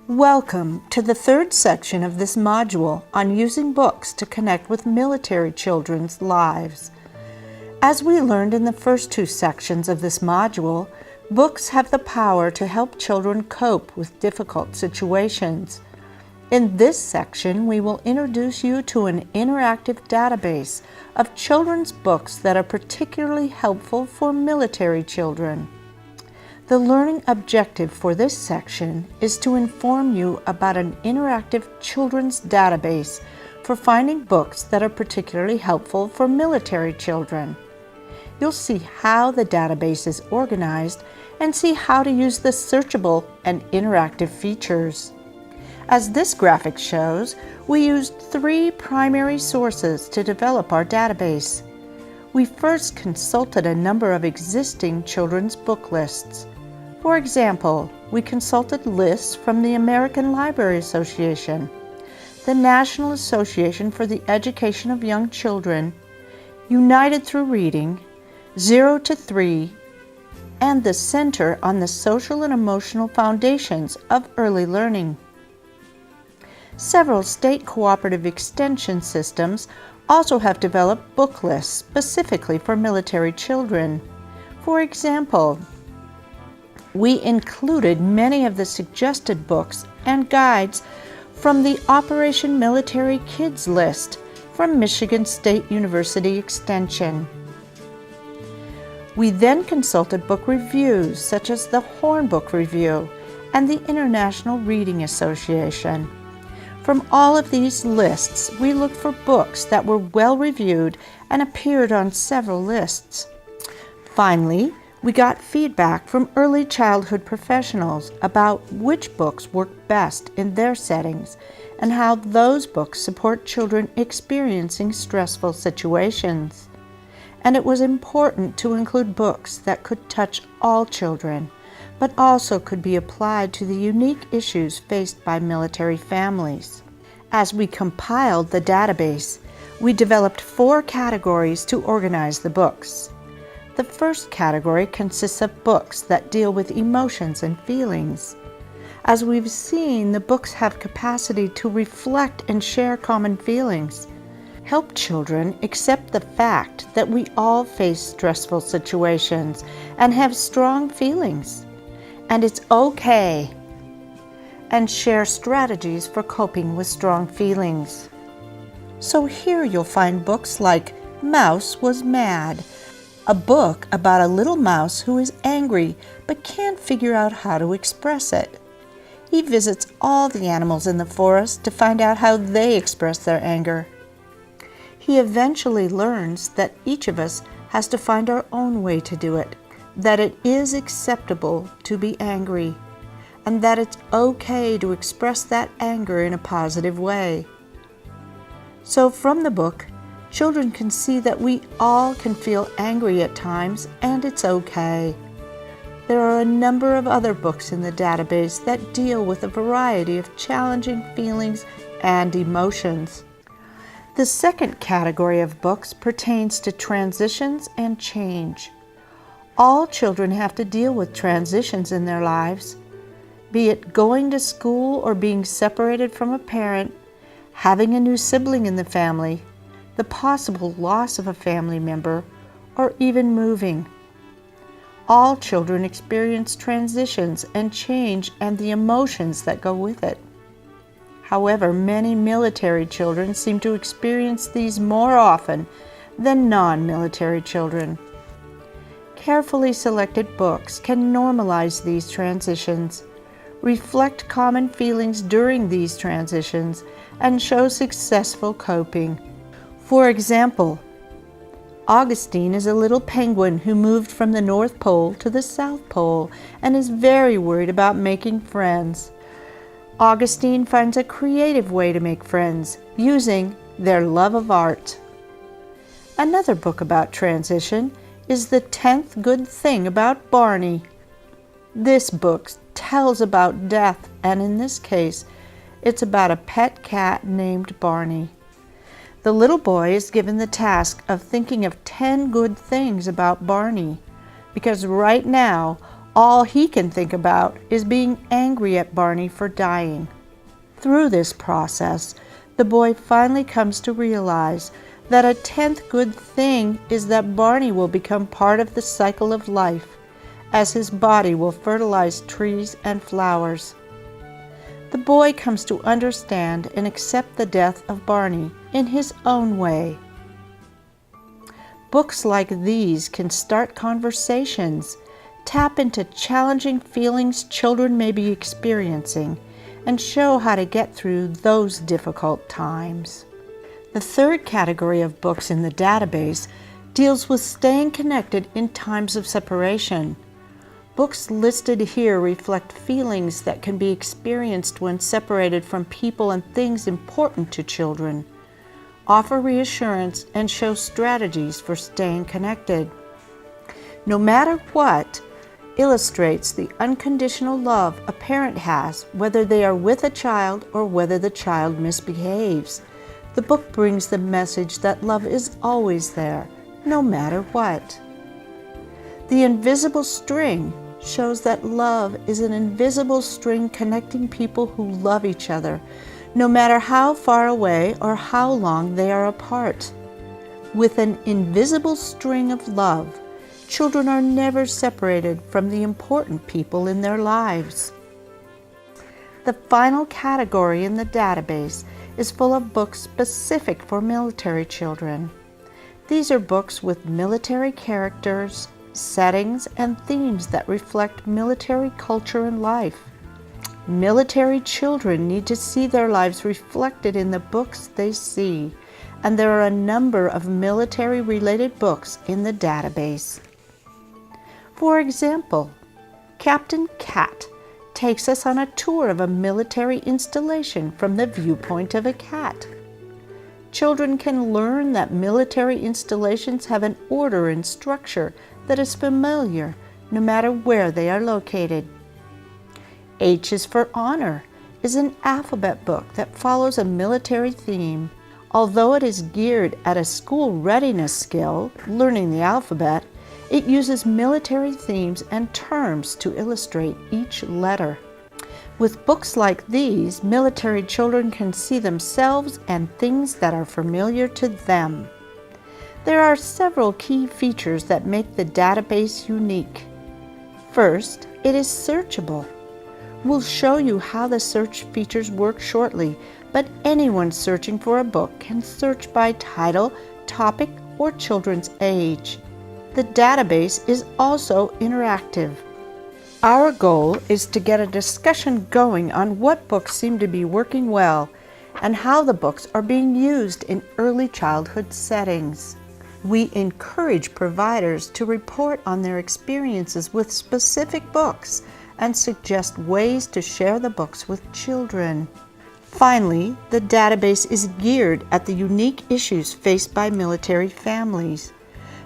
Welcome to the third section of this module on using books to connect with military children's lives. As we learned in the first two sections of this module, books have the power to help children cope with difficult situations. In this section, we will introduce you to an interactive database of children's books that are particularly helpful for military children. The learning objective for this section is to inform you about an interactive children's database for finding books that are particularly helpful for military children. You'll see how the database is organized and see how to use the searchable and interactive features. As this graphic shows, we used three primary sources to develop our database. We first consulted a number of existing children's book lists. For example, we consulted lists from the American Library Association, the National Association for the Education of Young Children, United Through Reading, 0 to 3, and the Center on the Social and Emotional Foundations of Early Learning. Several state cooperative extension systems also have developed book lists specifically for military children. For example, we included many of the suggested books and guides from the Operation Military Kids list from Michigan State University Extension. We then consulted book reviews such as the Horn Book Review and the International Reading Association. From all of these lists, we looked for books that were well reviewed and appeared on several lists. Finally, we got feedback from early childhood professionals about which books work best in their settings and how those books support children experiencing stressful situations. And it was important to include books that could touch all children, but also could be applied to the unique issues faced by military families. As we compiled the database, we developed 4 categories to organize the books. The first category consists of books that deal with emotions and feelings. As we've seen, the books have capacity to reflect and share common feelings. Help children accept the fact that we all face stressful situations and have strong feelings, and it's okay, and share strategies for coping with strong feelings. So here you'll find books like Mouse Was Mad, a book about a little mouse who is angry but can't figure out how to express it. He visits all the animals in the forest to find out how they express their anger. He eventually learns that each of us has to find our own way to do it, that it is acceptable to be angry, and that it's okay to express that anger in a positive way. So from the book, children can see that we all can feel angry at times, and it's okay. There are a number of other books in the database that deal with a variety of challenging feelings and emotions. The second category of books pertains to transitions and change. All children have to deal with transitions in their lives, be it going to school or being separated from a parent, having a new sibling in the family, the possible loss of a family member, or even moving. All children experience transitions and change and the emotions that go with it. However, many military children seem to experience these more often than non-military children. Carefully selected books can normalize these transitions, reflect common feelings during these transitions, and show successful coping. For example, Augustine is a little penguin who moved from the North Pole to the South Pole and is very worried about making friends. Augustine finds a creative way to make friends using their love of art. Another book about transition is The 10th Good Thing About Barney. This book tells about death, and in this case, it's about a pet cat named Barney. The little boy is given the task of thinking of 10 good things about Barney, because right now All he can think about is being angry at Barney for dying. Through this process, the boy finally comes to realize that a 10th good thing is that Barney will become part of the cycle of life, as his body will fertilize trees and flowers. The boy comes to understand and accept the death of Barney in his own way. Books like these can start conversations, tap into challenging feelings children may be experiencing, and show how to get through those difficult times. The third category of books in the database deals with staying connected in times of separation. Books listed here reflect feelings that can be experienced when separated from people and things important to children, offer reassurance, and show strategies for staying connected. No Matter What illustrates the unconditional love a parent has, whether they are with a child or whether the child misbehaves. The book brings the message that love is always there, no matter what. The Invisible String shows that love is an invisible string connecting people who love each other, no matter how far away or how long they are apart. With an invisible string of love, children are never separated from the important people in their lives. The final category in the database is full of books specific for military children. These are books with military characters, settings, and themes that reflect military culture and life. Military children need to see their lives reflected in the books they see, and there are a number of military-related books in the database. For example, Captain Cat takes us on a tour of a military installation from the viewpoint of a cat. Children can learn that military installations have an order and structure that is familiar no matter where they are located. H is for Honor is an alphabet book that follows a military theme. Although it is geared at a school readiness skill, learning the alphabet, it uses military themes and terms to illustrate each letter. With books like these, military children can see themselves and things that are familiar to them. There are several key features that make the database unique. First, it is searchable. We'll show you how the search features work shortly, but anyone searching for a book can search by title, topic, or children's age. The database is also interactive. Our goal is to get a discussion going on what books seem to be working well and how the books are being used in early childhood settings. We encourage providers to report on their experiences with specific books and suggest ways to share the books with children. Finally, the database is geared at the unique issues faced by military families.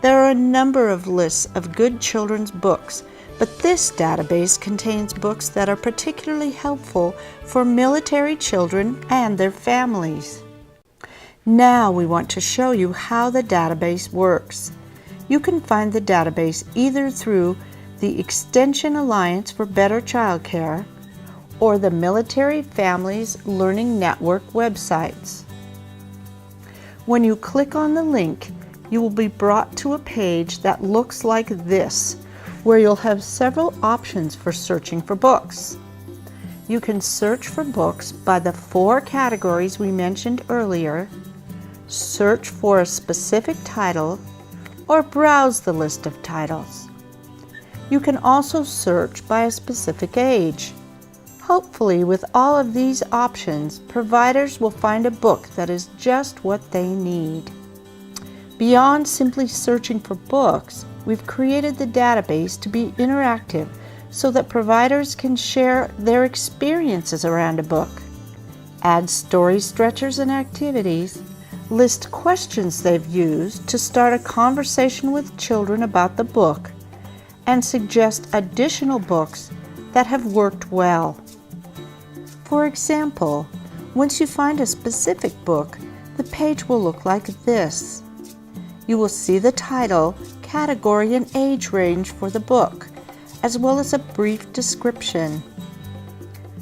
There are a number of lists of good children's books, but this database contains books that are particularly helpful for military children and their families. Now we want to show you how the database works. You can find the database either through the Extension Alliance for Better Childcare or the Military Families Learning Network websites. When you click on the link, you will be brought to a page that looks like this, where you'll have several options for searching for books. You can search for books by the 4 categories we mentioned earlier, search for a specific title, or browse the list of titles. You can also search by a specific age. Hopefully, with all of these options, providers will find a book that is just what they need. Beyond simply searching for books, we've created the database to be interactive so that providers can share their experiences around a book, add story stretchers and activities, list questions they've used to start a conversation with children about the book, and suggest additional books that have worked well. For example, once you find a specific book, the page will look like this. You will see the title, category, and age range for the book, as well as a brief description.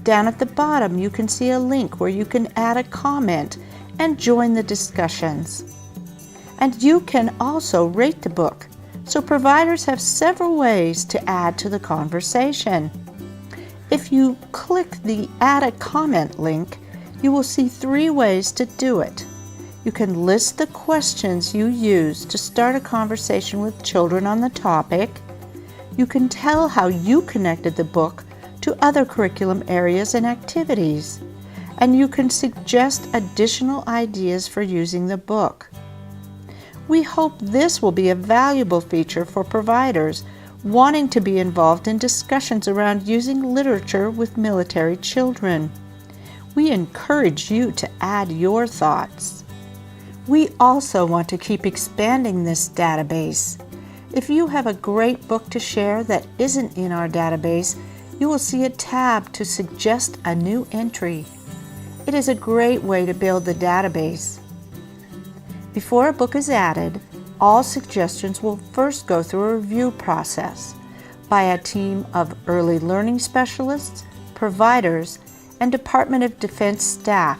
Down at the bottom, you can see a link where you can add a comment and join the discussions. And you can also rate the book, so providers have several ways to add to the conversation. If you click the Add a Comment link, you will see 3 ways to do it. You can list the questions you use to start a conversation with children on the topic. You can tell how you connected the book to other curriculum areas and activities. And you can suggest additional ideas for using the book. We hope this will be a valuable feature for providers wanting to be involved in discussions around using literature with military children. We encourage you to add your thoughts. We also want to keep expanding this database. If you have a great book to share that isn't in our database, you will see a tab to suggest a new entry. It is a great way to build the database. Before a book is added, all suggestions will first go through a review process by a team of early learning specialists, providers, and Department of Defense staff.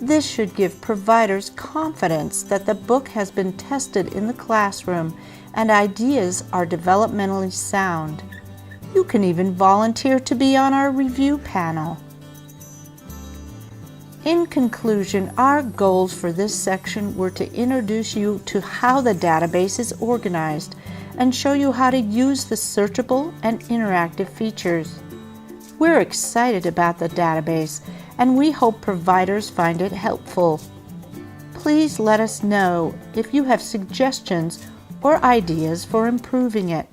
This should give providers confidence that the book has been tested in the classroom and ideas are developmentally sound. You can even volunteer to be on our review panel. In conclusion, our goals for this section were to introduce you to how the database is organized and show you how to use the searchable and interactive features. We're excited about the database, and we hope providers find it helpful. Please let us know if you have suggestions or ideas for improving it.